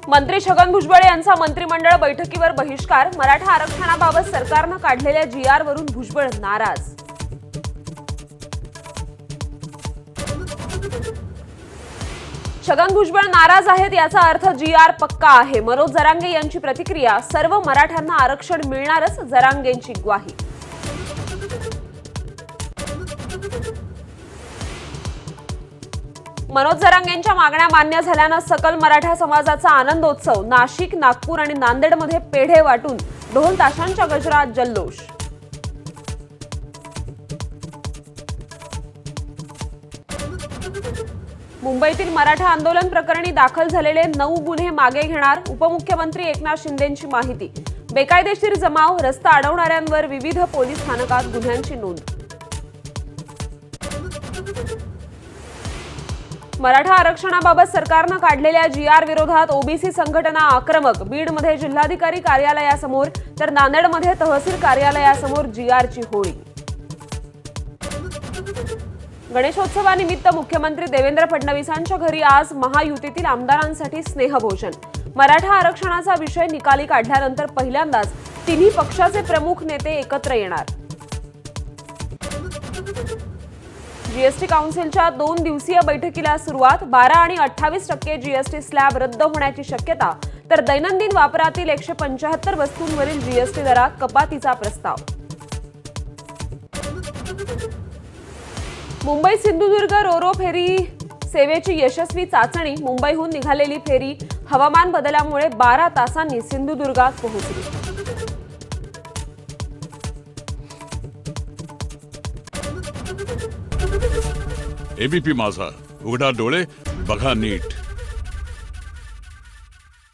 मंत्री छगन भुजबळ यांचा मंत्रिमंडळ बैठकीवर बहिष्कार। मराठा आरक्षणाबाबत सरकारने काढलेल्या जीआर वरून भुजबळ नाराज। छगन भुजबळ नाराज आहेत याचा अर्थ जीआर पक्का आहे। मनोज जरांगे यांची प्रतिक्रिया, सर्व मराठ्यांना आरक्षण मिळणारच, जरांगेंची ग्वाही। मनोज जरांगेंच्या मागण्या मान्य झाल्याने सकल मराठा समाजाचा आनंदोत्सव। नाशिक, नागपूर आणि नांदेडमध्ये पेढे वाटून ढोल ताशांच्या गजरात जल्लोष। मुंबईतील मराठा आंदोलन प्रकरणी दाखल झालेले 9 गुन्हे मागे घेणार। उपमुख्यमंत्री एकनाथ शिंदेंची माहिती, बेकायदेशीर जमाव, रस्ता अडवणाऱ्यांवर विविध पोलीस स्थानकात गुन्ह्यांची नोंद। मराठा आरक्षणाबाबत सरकारने काढलेल्या जीआर विरोधात ओबीसी संघटना आक्रमक। बीडमध्ये जिल्हाधिकारी कार्यालयासमोर तर नांदेडमध्ये तहसील कार्यालयासमोर जीआरची होळी। गणेशोत्सवानिमित्त मुख्यमंत्री देवेंद्र फडणवीसांच्या घरी आज महायुतीतील आमदारांसाठी स्नेहभोजन। मराठा आरक्षणाचा विषय निकाली काढल्यानंतर पहिल्यांदाच तिन्ही पक्षाचे प्रमुख नेते एकत्र येणार। जीएसटी काउन्सिलच्या 2 दिवसीय बैठकीला सुरुवात। 12 आणि 28% जीएसटी स्लॅब रद्द होण्याची शक्यता, तर दैनंदिन वापरातील 175 वस्तूंवरील जीएसटी दरात कपातीचा प्रस्ताव। मुंबई सिंधुदुर्ग रोरो फेरी सेवेची यशस्वी चाचणी। मुंबईहून निघालेली फेरी हवामान बदलामुळे 12 तासांनी सिंधुदुर्गात पोहोचली। एबीपी माझा, उघडा डोळे बघा नीट।